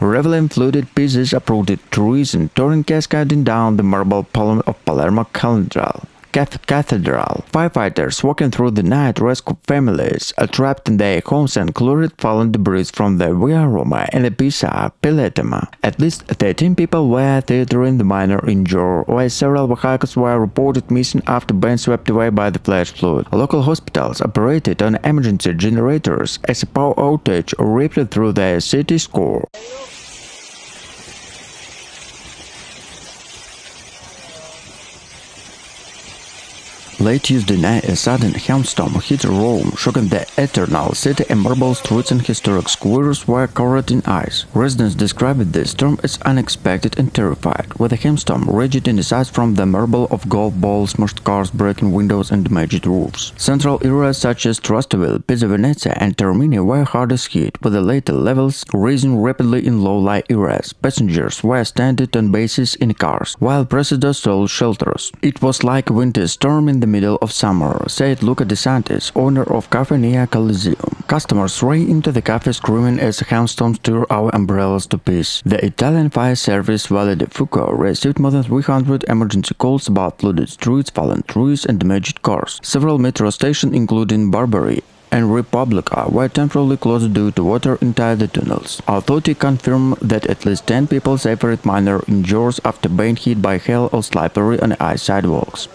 revealing flooded pieces, uprooted trees, and torrent cascading down the marble column of Palermo Cathedral. Firefighters walking through the night rescued families trapped in their homes and cleared fallen debris from the Via Roma and the Pisa Palermo. At least 13 people were theatering the minor injured, while several vehicles were reported missing after being swept away by the flash flood. Local hospitals operated on emergency generators as a power outage ripped through the city's core. Late Tuesday night, a sudden hailstorm hit Rome, shocking the eternal city, and marble streets and historic squares were covered in ice. Residents described the storm as unexpected and terrified, with the hailstorm raged in the sides from the marble of golf balls, smashed cars, breaking windows, and damaged roofs. Central areas such as Trastevere, Piazza Venezia, and Termini were hardest hit, with the later levels rising rapidly in low-lying areas. Passengers were stranded on bases in cars, while Presidio sought shelters. It was like a winter storm in the middle of summer, said Luca De Santis, owner of cafe near Colosseum. Customers ran into the cafe screaming as the hailstorm tore our umbrellas to pieces. The Italian fire service Valle di Fuoco received more than 300 emergency calls about flooded streets, fallen trees, and damaged cars. Several metro stations, including Barbary and Repubblica, were temporarily closed due to water inside the tunnels. Authorities confirmed that at least 10 people suffered minor injuries after being hit by hail or slippery on ice sidewalks.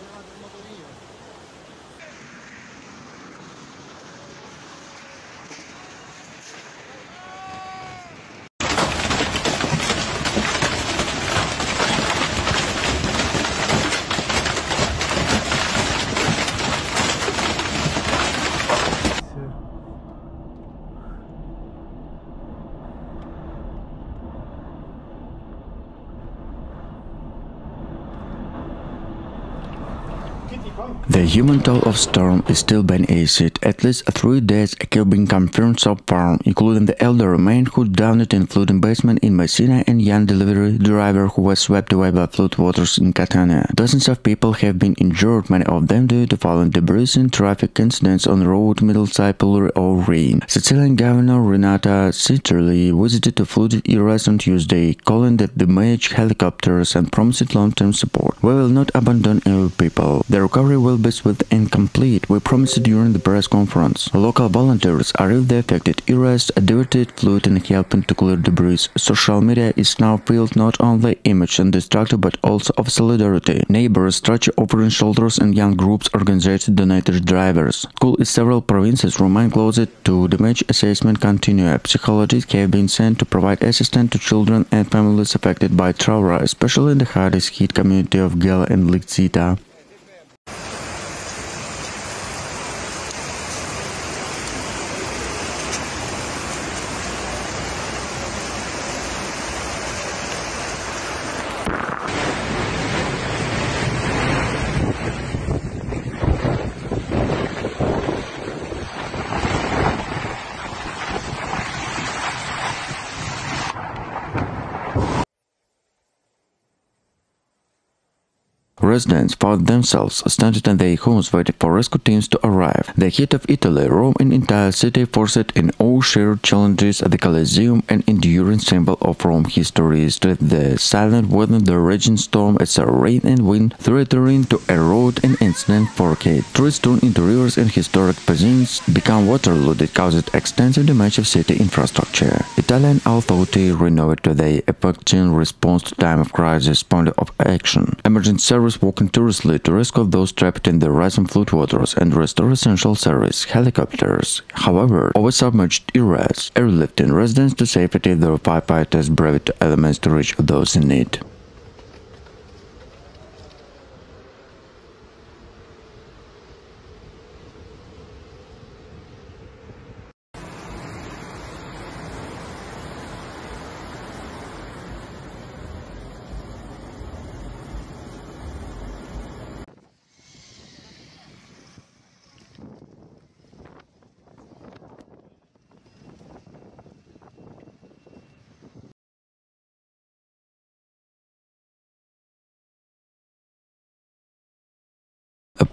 The human toll of storm is still being aced. At least 3 deaths have been confirmed so far, including the elderly man who drowned in flooding basement in Messina and young delivery driver who was swept away by floodwaters in Catania. Dozens of people have been injured, many of them due to fallen debris and traffic incidents on the road Middleside, Pillar or Rain. Sicilian Governor Renata Sicily visited the flooded areas on Tuesday, calling that the match helicopters and promised long-term support. "We will not abandon our people. The recovery will be swift and complete," we promised during the press conference. Local volunteers arrived the affected areas, diverted flood and helping to clear debris. Social media is now filled not only image and destructive but also of solidarity. Neighbors stretch offering shoulders and young groups organized donated drivers. Schools in several provinces remain closed to damage assessment continue. Psychologists have been sent to provide assistance to children and families affected by trauma, especially in the hardest hit community of Gela and Lixita. Residents found themselves stranded in their homes waiting for rescue teams to arrive. The heat of Italy, Rome and entire city forced in all shared challenges at the Colosseum, an enduring symbol of Rome history, stood the silent weather the raging storm as a rain and wind threatening to erode an incident forecast. Trees turned into rivers and historic basins became waterlogged that caused extensive damage of city infrastructure. Italian authorities renovated their evacuation response to time of crisis point of action. Emergency service working tirelessly to rescue those trapped in the rising floodwaters and restore essential service. Helicopters, however, over submerged areas, airlifting residents to safety. The firefighters braved elements to reach those in need.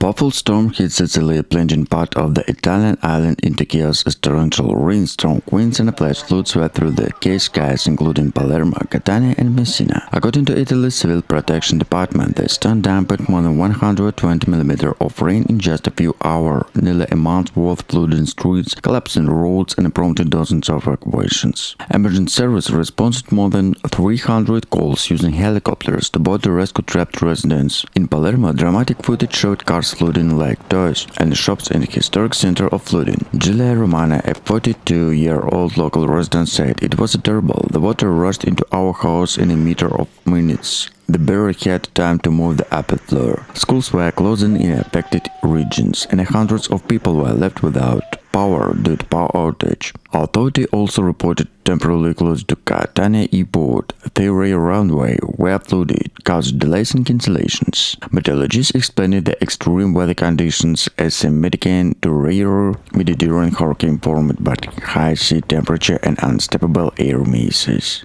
Powerful storm hit Sicily, plunging part of the Italian island into chaos as torrential rain, strong winds and a flash flood swept through the gray skies, including Palermo, Catania and Messina. According to Italy's Civil Protection Department, the storm dumped more than 120 mm of rain in just a few hours, nearly a month's worth, flooding streets, collapsing roads and prompting dozens of evacuations. Emergency service responded more than 300 calls using helicopters to board the rescue trapped residents. In Palermo, dramatic footage showed cars flooding like toys and shops in the historic center of flooding. Giulia Romana, a 42-year-old local resident, said, "It was terrible. The water rushed into our house in a matter of minutes. The barrier had time to move the upper floor. Schools were closing in affected regions, and hundreds of people were left without power due to power outage." Authority also reported temporarily closed to Catania airport. The rail runway were flooded, caused delays and cancellations. Meteorologists explained the extreme weather conditions as a mitigant to rare Mediterranean hurricane formed by high sea temperature and unstable air masses.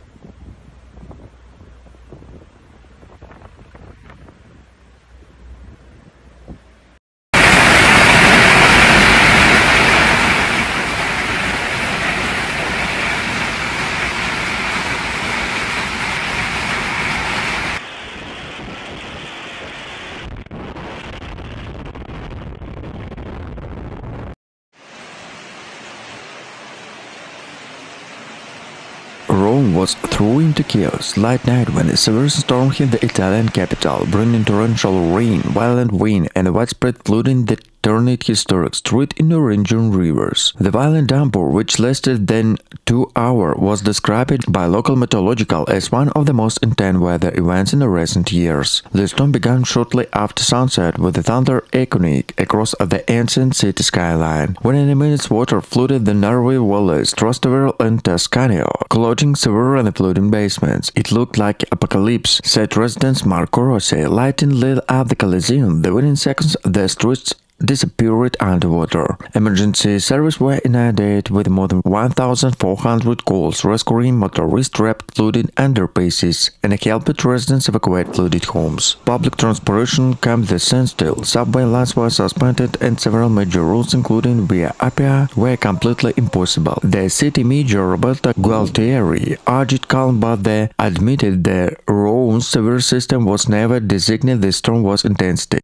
Rome was thrown into chaos late night when a severe storm hit the Italian capital, bringing torrential rain, violent wind, and widespread flooding that turned historic street into raging rivers. The violent downpour, which lasted then 2 hours, was described by local meteorological as one of the most intense weather events in the recent years. The storm began shortly after sunset, with the thunder echoing across the ancient city skyline. Within a minute, water flooded the narrow valleys, Trastevere and Tuscany, clogging several and flooding basements. "It looked like apocalypse," said resident Marco Rossi. Lighting lit up the Colosseum. Within seconds, the streets disappeared underwater. Emergency services were inundated with more than 1,400 calls, rescuing motorists trapped flooded underpasses and helped residents evacuate flooded homes. Public transportation came to a standstill. Subway lines were suspended and several major routes, including Via Appia, were completely impossible. The city mayor Roberto Gualtieri urged calm, but they admitted the Rome's severe system was never designated. The storm was intensity.